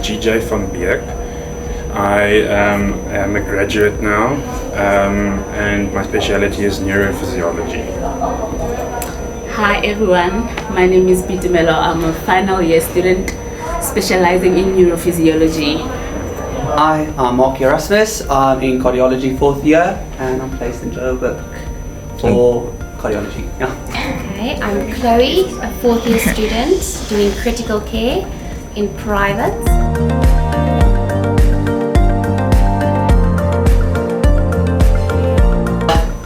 GJ van Beek. I am a graduate now, and my specialty is neurophysiology. Hi everyone, my name is Bitumelo. I'm a final year student specializing in neurophysiology. Hi, I'm Mark Erasmus. I'm in cardiology 4th year and I'm placed in Joburg for cardiology. Yeah. Okay, I'm Chloe, a 4th year student doing critical care in private.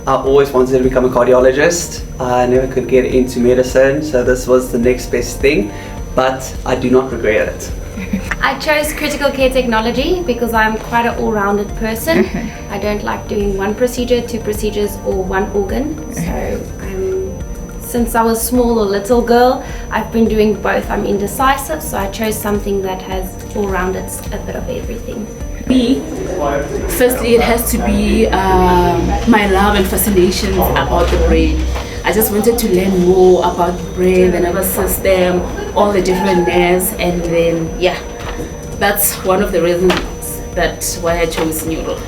I always wanted to become a cardiologist. I never could get into medicine, so this was the next best thing, but I do not regret it. I chose critical care technology because I'm quite an all-rounded person. I don't like doing one procedure, two procedures, or one organ. So since I was small or little girl, I've been doing both. I'm indecisive, so I chose something that has all-rounded, a bit of everything. Me, firstly, it has to be my love and fascination about the brain. I just wanted to learn more about the brain, the nervous system, all the different nerves, and then that's one of the reasons why I chose neuro.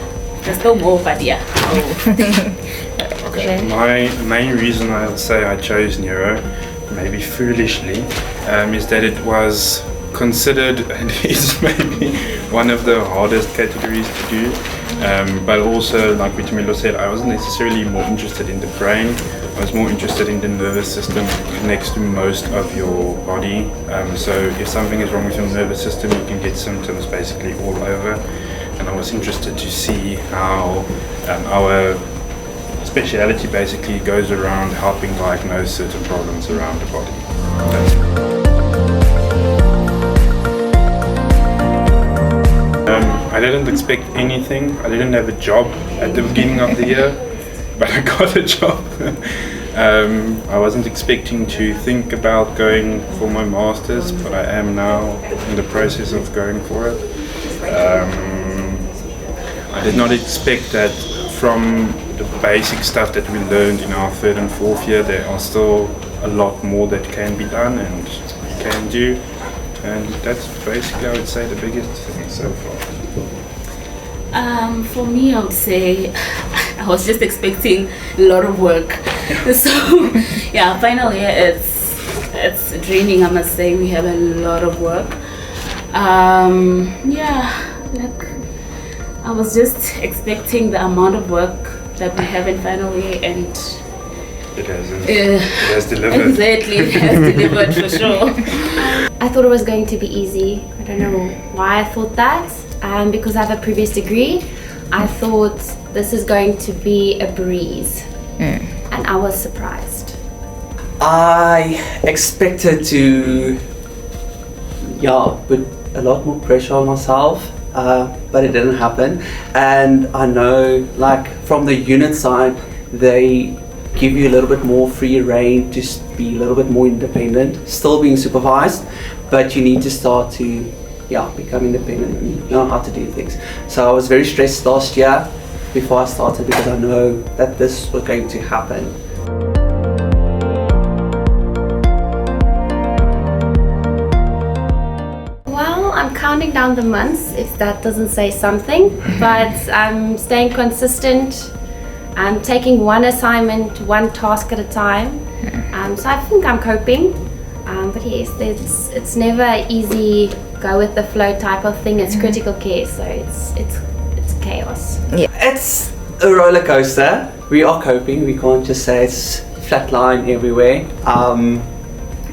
There's still more, but yeah. Okay. My main reason I'll say I chose neuro, maybe foolishly, is that it was considered and is maybe one of the hardest categories to do, but also, like Bitumelo said, I wasn't necessarily more interested in the brain. I was more interested in the nervous system. It connects to most of your body, so if something is wrong with your nervous system, you can get symptoms basically all over, and I was interested to see how our speciality basically goes around helping diagnose certain problems around the body. I didn't expect anything. I didn't have a job at the beginning of the year, but I got a job. I wasn't expecting to think about going for my master's, but I am now in the process of going for it. I did not expect that from the basic stuff that we learned in our 3rd and 4th year, there are still a lot more that can be done and we can do. And that's basically, I would say, the biggest thing so far. For me, I would say I was just expecting a lot of work. So final year it's draining, I must say. We have a lot of work. I was just expecting the amount of work that we have in final year, and it hasn't. It has delivered. Exactly, it has delivered for sure. I thought it was going to be easy. I don't know why I thought that. Because I have a previous degree, I thought this is going to be a breeze. And I was surprised. I expected to put a lot more pressure on myself, but it didn't happen. And I know, like, from the unit side, they give you a little bit more free rein to be a little bit more independent, still being supervised, but you need to start to become independent and know how to do things. So I was very stressed last year before I started because I know that this was going to happen. Well, I'm counting down the months, if that doesn't say something, but I'm staying consistent. I'm taking one assignment, one task at a time. So I think I'm coping. But yes, it's never easy, go with the flow type of thing. It's critical care, so it's chaos. Yeah. It's a roller coaster. We are coping. We can't just say it's flat line everywhere,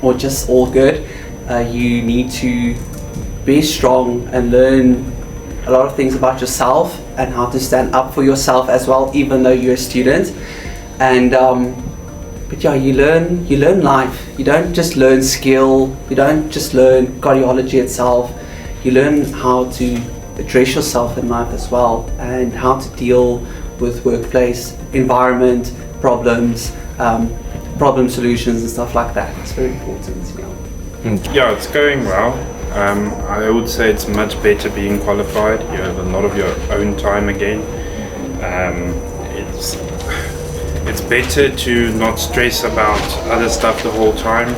or just all good. You need to be strong and learn a lot of things about yourself and how to stand up for yourself as well, even though you're a student. And but you learn life. You don't just learn skill. You don't just learn cardiology itself. You learn how to address yourself in life as well, and how to deal with workplace environment problems, problem solutions and stuff like that. It's very important. Yeah, it's going well. I would say it's much better being qualified. You have a lot of your own time again. It's better to not stress about other stuff the whole time,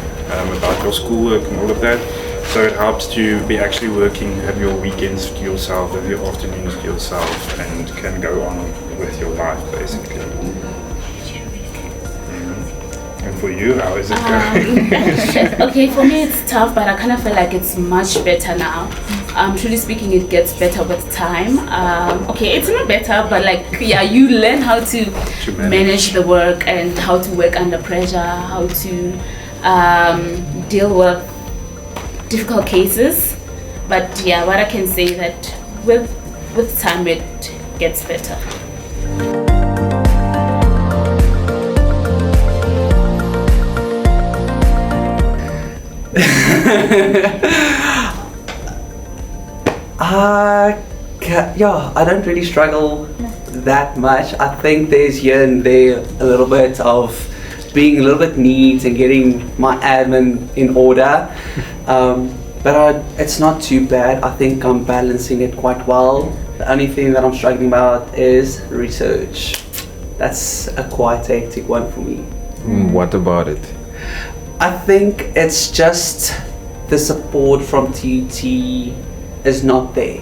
about your schoolwork and all of that. So it helps to be actually working, have your weekends to yourself, have your afternoons to yourself, and can go on with your life basically. And for you, how is it going? Okay, for me it's tough, but I kind of feel like it's much better now. Truly speaking, it gets better with time. Okay, it's not better, but like, yeah, you learn how to manage the work and how to work under pressure, how to deal with difficult cases. But yeah, what I can say that with time it gets better. Yeah, I don't really struggle that much. I think there's here and there a little bit of being a little bit neat and getting my admin in order, but it's not too bad. I think I'm balancing it quite well. The only thing that I'm struggling about is research. That's a quite hectic one for me. What about it? I think it's just the support from TUT is not there.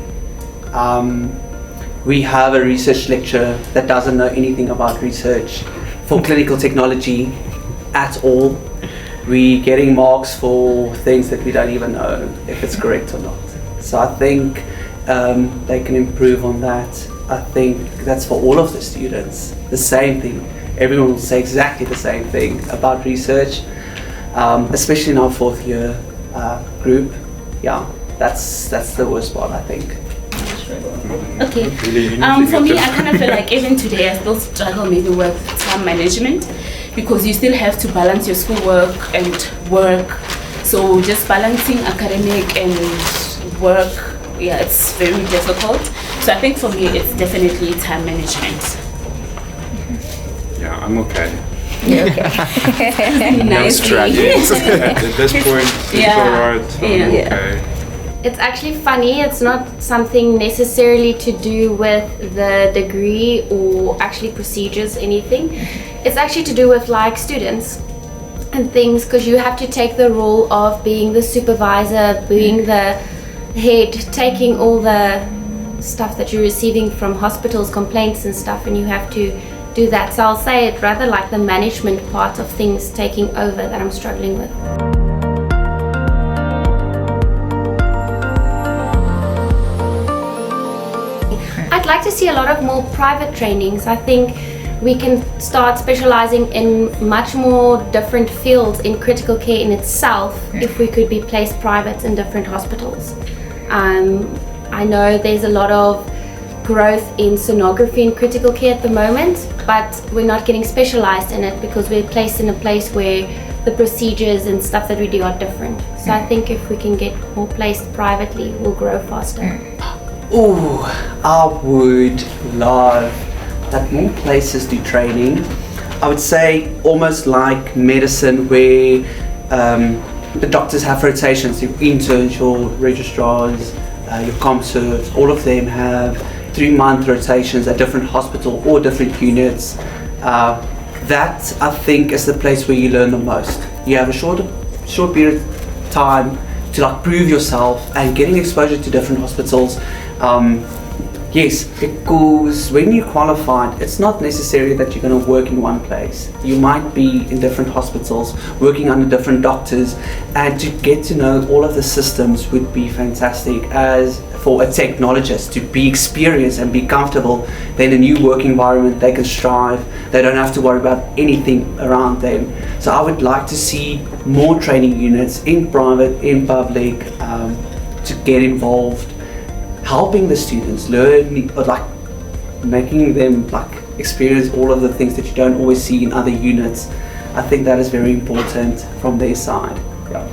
We have a research lecturer that doesn't know anything about research for clinical technology at all. We're getting marks for things that we don't even know if it's correct or not. So I think they can improve on that. I think that's for all of the students. The same thing. Everyone will say exactly the same thing about research, especially in our fourth year group. Yeah, that's the worst part, I think. Okay. For me, I kind of feel like even today I still struggle maybe with time management, because you still have to balance your schoolwork and work. So just balancing academic and work, yeah, it's very difficult. So I think for me it's definitely time management. Yeah, I'm okay. Yeah, okay. No struggles. At this point, it's alright. I'm okay. It's actually funny, it's not something necessarily to do with the degree or actually procedures, anything. It's actually to do with like students and things, because you have to take the role of being the supervisor, being the head, taking all the stuff that you're receiving from hospitals, complaints and stuff, and you have to do that. So I'll say it rather like the management part of things taking over that I'm struggling with. I'd like to see a lot of more private trainings. I think we can start specializing in much more different fields in critical care in itself if we could be placed private in different hospitals. I know there's a lot of growth in sonography in critical care at the moment, but we're not getting specialized in it because we're placed in a place where the procedures and stuff that we do are different. So I think if we can get more placed privately, we'll grow faster. Oh, I would love that more places do training. I would say almost like medicine, where the doctors have rotations. Your interns, your registrars, your comserves, all of them have 3-month rotations at different hospital or different units. That I think is the place where you learn the most. You have a short period of time to like prove yourself and getting exposure to different hospitals. Yes, because when you qualified, it's not necessary that you're going to work in one place. You might be in different hospitals, working under different doctors, and to get to know all of the systems would be fantastic. As for a technologist to be experienced and be comfortable, then a new work environment, they can strive. They don't have to worry about anything around them. So I would like to see more training units in private, in public, to get involved, helping the students learn, like making them like experience all of the things that you don't always see in other units. I think that is very important from their side. Yeah.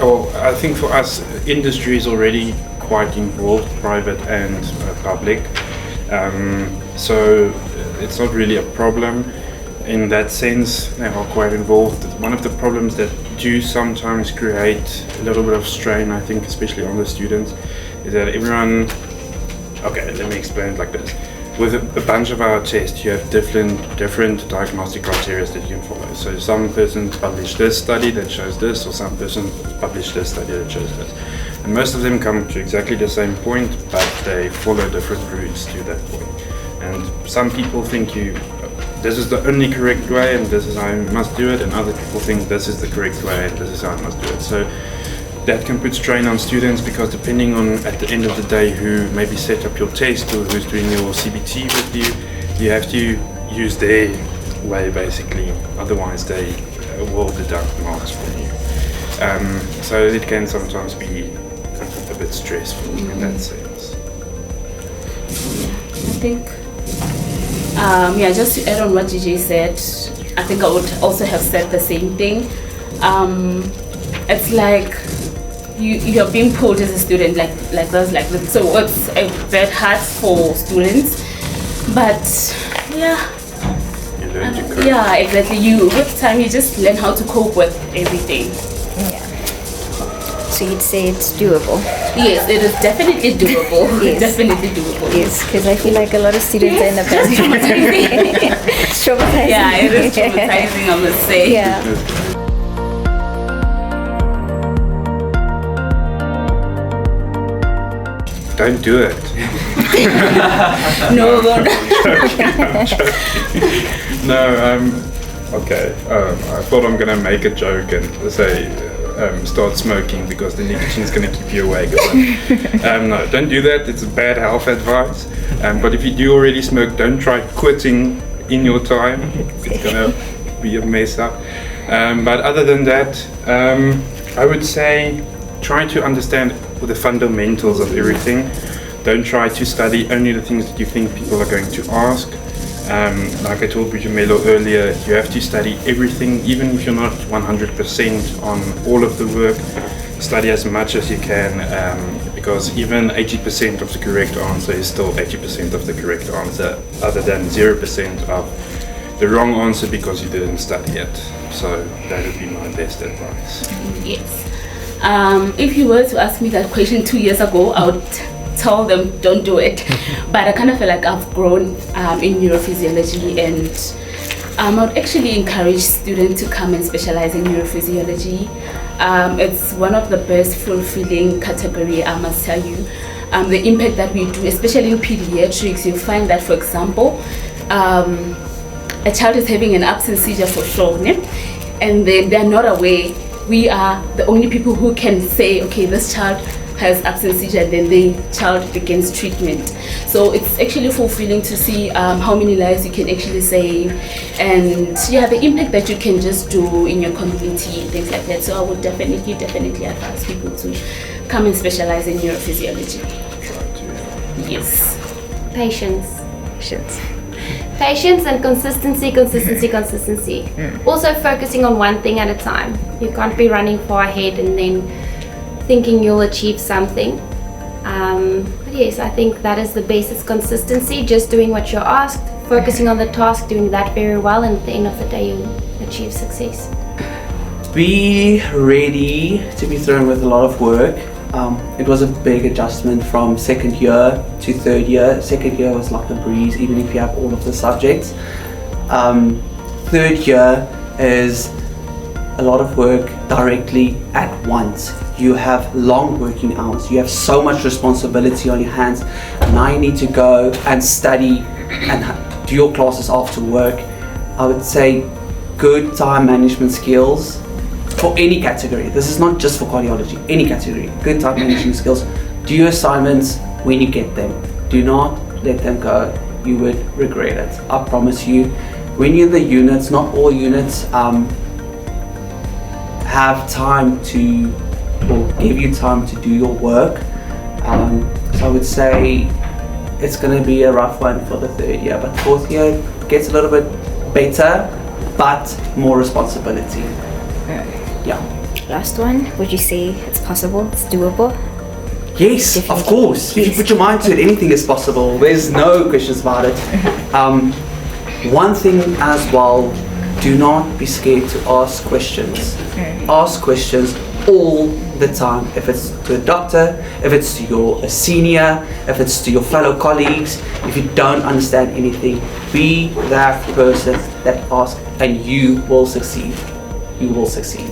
Oh, I think for us, industry is already quite involved, private and public. So it's not really a problem. In that sense, they are quite involved. One of the problems that do sometimes create a little bit of strain, I think, especially on the students, is that everyone, okay, let me explain it like this. with a bunch of our tests, you have different diagnostic criteria that you can follow. So some person published this study that shows this, or some person published this study that shows this. And most of them come to exactly the same point, but they follow different routes to that point. And some people think this is the only correct way and this is how I must do it, and other people think this is the correct way and this is how I must do it. So that can put strain on students, because depending on, at the end of the day, who maybe set up your test or who's doing your CBT with you, you have to use their way basically, otherwise they will deduct marks from you. So it can sometimes be a bit stressful in that sense. I think, just to add on what DJ said, I think I would also have said the same thing. It's like you're being pulled as a student like this, so it's a bit hard for students, but yeah. You learn to cope. Yeah, exactly. With time you just learn how to cope with everything. Yeah. So you'd say it's doable? Yes, it is definitely doable. Yes. Definitely doable. Yes, because I feel like a lot of students end up having it's traumatizing. Yeah, it is traumatizing, I must say. Yeah. Don't do it. No. Okay. I thought I'm gonna make a joke and say start smoking because the nicotine is gonna keep you awake. No, don't do that. It's bad health advice. But if you do already smoke, don't try quitting in your time. It's gonna be a mess up. But other than that, I would say try to understand the fundamentals of everything. Don't try to study only the things that you think people are going to ask. Like I told Bujamelo earlier, you have to study everything, even if you're not 100% on all of the work. Study as much as you can, because even 80% of the correct answer is still 80% of the correct answer, other than 0% of the wrong answer because you didn't study it. So that would be my best advice. Yes. If you were to ask me that question 2 years ago, I would tell them don't do it. But I kind of feel like I've grown in neurophysiology, and I would actually encourage students to come and specialize in neurophysiology. It's one of the best fulfilling category, I must tell you. The impact that we do, especially in pediatrics, you find that, for example, a child is having an absence seizure for sure, and they're not aware. We are the only people who can say, okay, this child has absence seizure, and then the child begins treatment. So it's actually fulfilling to see how many lives you can actually save, and the impact that you can just do in your community, things like that. So I would definitely advise people to come and specialize in neurophysiology. Yes. Patience and consistency. Also focusing on one thing at a time. You can't be running far ahead and then thinking you'll achieve something. But yes, I think that is the basis: consistency, just doing what you're asked, focusing on the task, doing that very well, and at the end of the day you'll achieve success. Be ready to be thrown with a lot of work. It was a big adjustment from second year to third year. Second year was like a breeze, even if you have all of the subjects. Third year is a lot of work directly at once. You have long working hours. You have so much responsibility on your hands. Now you need to go and study and do your classes after work. I would say good time management skills for any category. This is not just for cardiology, any category. Good time management skills. Do your assignments when you get them. Do not let them go. You would regret it. I promise you. When you're in the units, not all units have time to, or give you time to do your work. So I would say it's going to be a rough one for the third year, but fourth year gets a little bit better, but more responsibility. Yeah. Last one, would you say it's possible, it's doable? Yes, Definitely. of course. If you put your mind to it, anything is possible. There's no questions about it. One thing as well, do not be scared to ask questions. Ask questions all the time. If it's to a doctor, if it's to a senior, if it's to your fellow colleagues, if you don't understand anything, be that person that asks, and you will succeed. You will succeed.